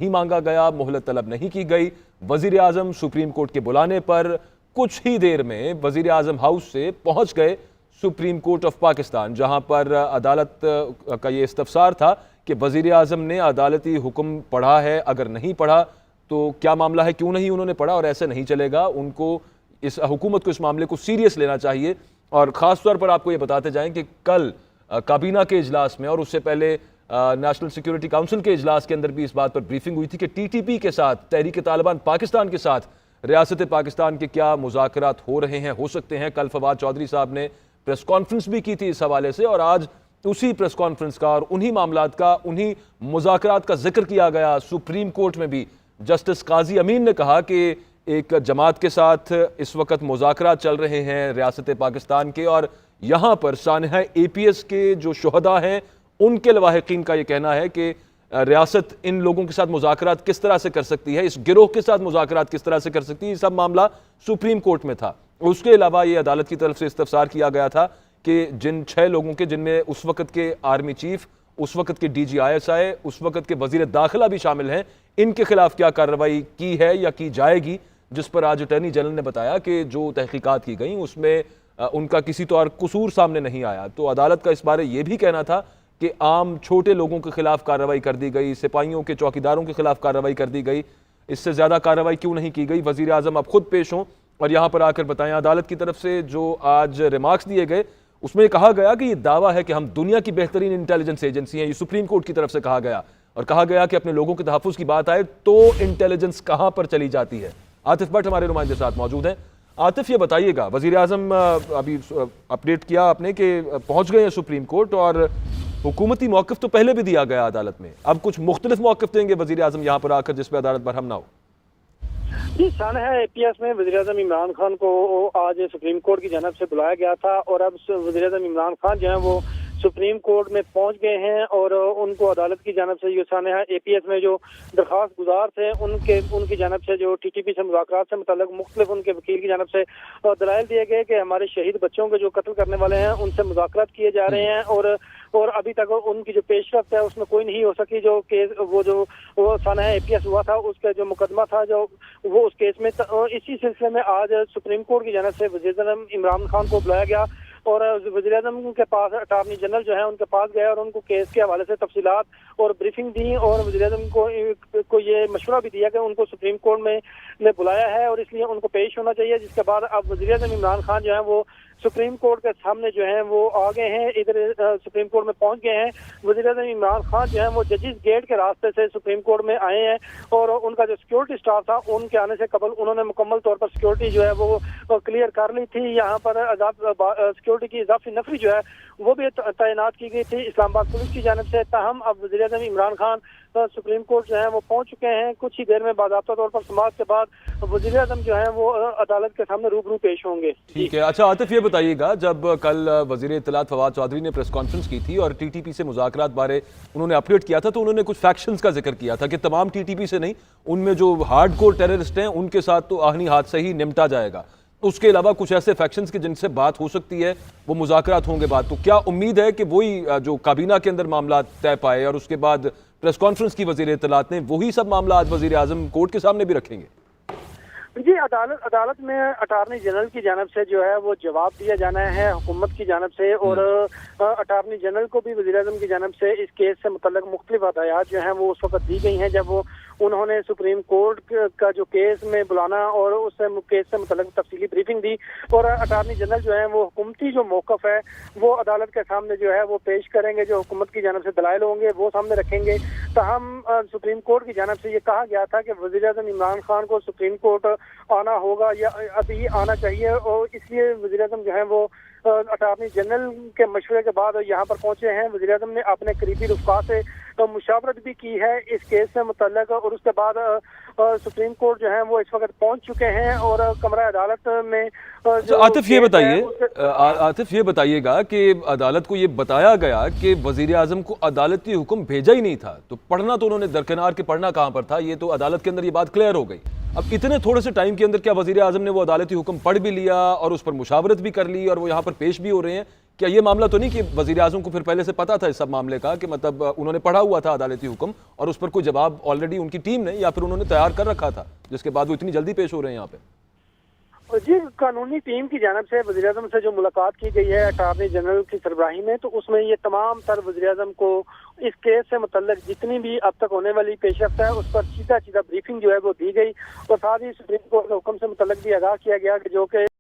نہیں مانگا گیا، مہلت طلب نہیں کی گئی۔ وزیر اعظم سپریم کورٹ کے بلانے پر کچھ ہی دیر میں وزیر اعظم ہاؤس سے پہنچ گئے سپریم کورٹ آف پاکستان، جہاں پر عدالت کا یہ استفسار تھا کہ وزیر اعظم نے عدالتی حکم پڑھا ہے، اگر نہیں پڑھا تو کیا معاملہ ہے، کیوں نہیں انہوں نے پڑھا، اور ایسے نہیں چلے گا، ان کو حکومت کو اس معاملے کو سیریس لینا چاہیے۔ اور خاص طور پر آپ کو یہ بتاتے جائیں کہ کل کابینہ کے اجلاس میں اور اس سے پہلے نیشنل سیکیورٹی کاؤنسل کے اجلاس کے اندر بھی اس بات پر بریفنگ ہوئی تھی کہ ٹی ٹی پی کے ساتھ، تحریک طالبان پاکستان کے ساتھ ریاست پاکستان کے کیا مذاکرات ہو رہے ہیں، ہو سکتے ہیں۔ کل فواد چودھری صاحب نے پریس کانفرنس بھی کی تھی اس حوالے سے، اور آج اسی پریس کانفرنس کا اور انہی معاملات کا، انہی مذاکرات کا ذکر کیا گیا سپریم کورٹ میں بھی۔ جسٹس قاضی امین نے کہا کہ ایک جماعت کے ساتھ اس وقت مذاکرات چل رہے ہیں ریاست پاکستان کے، اور یہاں پر سانحہ اے پی ایس کے جو شہداء ہیں ان کے لواحقین کا یہ کہنا ہے کہ ریاست ان لوگوں کے ساتھ مذاکرات کس طرح سے کر سکتی ہے، اس گروہ کے ساتھ مذاکرات کس طرح سے کر سکتی ہے، یہ سب معاملہ سپریم کورٹ میں تھا۔ اس کے علاوہ یہ عدالت کی طرف سے استفسار کیا گیا تھا کہ جن 6 لوگوں کے، جن میں اس وقت کے آرمی چیف، اس وقت کے D G I S I, اس وقت کے وزیر داخلہ بھی شامل ہیں، ان کے خلاف کیا کارروائی کی ہے یا کی جائے گی، جس پر آج اٹارنی جنرل نے بتایا کہ جو تحقیقات کی گئیں اس میں ان کا کسی طور قصور سامنے نہیں آیا۔ تو عدالت کا اس بارے یہ بھی کہنا تھا کہ عام چھوٹے لوگوں کے خلاف کارروائی کر دی گئی، سپاہیوں کے، چوکیداروں کے خلاف کارروائی کر دی گئی، اس سے زیادہ کارروائی کیوں نہیں کی گئی؟ وزیر اعظم اب خود پیش ہوں اور یہاں پر آ کر بتائیں۔ عدالت کی طرف سے جو آج ریمارکس دیے گئے اس میں کہا گیا کہ یہ دعویٰ ہے کہ ہم دنیا کی بہترین انٹیلیجنس ایجنسی ہیں، یہ سپریم کورٹ کی طرف سے کہا گیا، اور کہا گیا کہ اپنے لوگوں کے تحفظ کی بات آئے تو انٹیلیجنس کہاں پر چلی جاتی ہے۔ عاطف بٹ ہمارے نمائندے ساتھ موجود ہیں۔ عاطف، یہ بتائیے گا، وزیر اعظم ابھی اپڈیٹ کیا آپ نے کہ پہنچ گئے ہیں سپریم کورٹ، اور حکومتی موقف تو پہلے بھی دیا گیا عدالت میں، اب کچھ مختلف موقف دیں گے وزیر اعظم یہاں پر آ کر جس پہ عدالت برہم نہ ہو؟ جی، سانحہ اے پی ایس میں وزیر اعظم عمران خان کو آج سپریم کورٹ کی جانب سے بلایا گیا تھا، اور اب وزیر اعظم عمران خان جو ہیں وہ سپریم کورٹ میں پہنچ گئے ہیں، اور ان کو عدالت کی جانب سے جو سانحہ اے پی ایس میں جو درخواست گزار تھے ان کی جانب سے جو ٹی ٹی پی سے مذاکرات سے متعلق مختلف ان کے وکیل کی جانب سے دلائل دیے گئے کہ ہمارے شہید بچوں کے جو قتل کرنے والے ہیں ان سے مذاکرات کیے جا رہے ہیں، اور ابھی تک ان کی جو پیش رفت ہے اس میں کوئی نہیں ہو سکی۔ جو کیس وہ سانحہ اے پی ایس ہوا تھا اس کا جو مقدمہ تھا جو وہ اس کیس میں، اسی سلسلے میں آج سپریم کورٹ کی جانب سے وزیر اعظم عمران خان کو بلایا گیا، اور وزیر اعظم کے پاس اٹارنی جنرل جو ہیں ان کے پاس گئے اور ان کو کیس کے حوالے سے تفصیلات اور بریفنگ دی، اور وزیر اعظم کو یہ مشورہ بھی دیا کہ ان کو سپریم کورٹ میں بلایا ہے اور اس لیے ان کو پیش ہونا چاہیے، جس کے بعد اب وزیر اعظم عمران خان جو ہیں وہ سپریم کورٹ کے سامنے جو ہیں وہ آ گئے ہیں، ادھر سپریم کورٹ میں پہنچ گئے ہیں۔ وزیر اعظم عمران خان جو ہیں وہ ججز گیٹ کے راستے سے سپریم کورٹ میں آئے ہیں، اور ان کا جو سیکورٹی سٹاف تھا ان کے آنے سے قبل انہوں نے مکمل طور پر سیکورٹی جو ہے وہ کلیئر کر لی تھی۔ یہاں پر سیکورٹی کی اضافی نفری جو ہے وہ بھی تعینات کی گئی تھی اسلام آباد پولیس کی جانب سے۔ تاہم اب وزیر اعظم عمران خان سپریم کورٹ جو ہے وہ پہنچ چکے ہیں، کچھ ہی دیر میں باضابطہ طور پر سماعت کے بعد وزیر اعظم جو ہیں وہ عدالت کے سامنے روبرو پیش ہوں گے۔ ٹھیک ہے، اچھا عاطف یہ بتائیے گا، جب کل وزیر اطلاعات فواد چودھری نے پریس کانفرنس کی تھی اور ٹی ٹی پی سے مذاکرات بارے انہوں نے اپڈیٹ کیا تھا، تو انہوں نے کچھ فیکشنز کا ذکر کیا تھا کہ تمام ٹی ٹی پی سے نہیں، ان میں جو ہارڈ کور ٹیررسٹ ہیں ان کے ساتھ تو آہنی ہاتھ سے ہی نمٹا جائے گا، اس کے علاوہ کچھ ایسے فیکشنز کے جن سے بات ہو سکتی ہے وہ مذاکرات ہوں گے بات، تو کیا امید ہے کہ وہی جو کابینہ کے اندر معاملات طے پائے اور اس کے بعد پریس کانفرنس کی وزیر اطلاعات نے وہی سب معاملات وزیر اعظم کورٹ کے سامنے بھی رکھیں گے؟ جی، عدالت میں اٹارنی جنرل کی جانب سے جو ہے وہ جواب دیا جانا ہے حکومت کی جانب سے، اور اٹارنی جنرل کو بھی وزیر اعظم کی جانب سے اس کیس سے متعلق مختلف ہدایات جو ہیں وہ اس وقت دی گئی ہیں جب انہوں نے سپریم کورٹ کا جو کیس میں بلانا اور اس کیس سے متعلق تفصیلی بریفنگ دی، اور اٹارنی جنرل جو ہیں وہ حکومتی جو موقف ہے وہ عدالت کے سامنے جو ہے وہ پیش کریں گے، جو حکومت کی جانب سے دلائل ہوں گے وہ سامنے رکھیں گے۔ تاہم سپریم کورٹ کی جانب سے یہ کہا گیا تھا کہ وزیر اعظم عمران خان کو سپریم کورٹ آنا ہوگا یا ابھی آنا چاہیے، اور اس لیے وزیر اعظم جو ہیں وہ اٹارنی جنرل کے مشورے کے بعد یہاں پر پہنچے ہیں۔ وزیر اعظم نے اپنے قریبی رفقا سے مشاورت بھی کی ہے اس کیس سے متعلق، اور اس کے بعد سپریم کورٹ جو ہے وہ اس وقت پہنچ چکے ہیں اور کمرہ عدالت میں۔ عاطف یہ بتائیے گا کہ عدالت کو یہ بتایا گیا کہ وزیر اعظم کو عدالتی حکم بھیجا ہی نہیں تھا، تو پڑھنا تو انہوں نے درکنار کے پڑھنا کہاں پر تھا، یہ تو عدالت کے اندر یہ بات کلیئر ہو گئی۔ اب اتنے تھوڑے سے ٹائم کے اندر کیا وزیر اعظم نے وہ عدالتی حکم پڑھ بھی لیا اور اس پر مشاورت بھی کر لی اور وہ یہاں پر پیش بھی ہو رہے ہیں، کیا یہ معاملہ تو نہیں کہ وزیر اعظم کو پھر پہلے سے پتا تھا اس سب معاملے کا، کہ مطلب انہوں نے پڑھا ہوا تھا عدالتی حکم اور اس پر کوئی جواب آلریڈی ان کی ٹیم نے یا پھر انہوں نے تیار کر رکھا تھا، جس کے بعد وہ اتنی جلدی پیش ہو رہے ہیں یہاں پہ؟ جی، قانونی ٹیم کی جانب سے وزیر اعظم سے جو ملاقات کی گئی ہے اٹارنی جنرل کی سربراہی میں، تو اس میں یہ تمام تر وزیر اعظم کو اس کیس سے متعلق جتنی بھی اب تک ہونے والی پیش رفت ہے اس پر سیدھا بریفنگ جو ہے وہ دی گئی، اور ساتھ ہی سپریم کورٹ کے حکم سے متعلق بھی آگاہ کیا گیا کہ جو کہ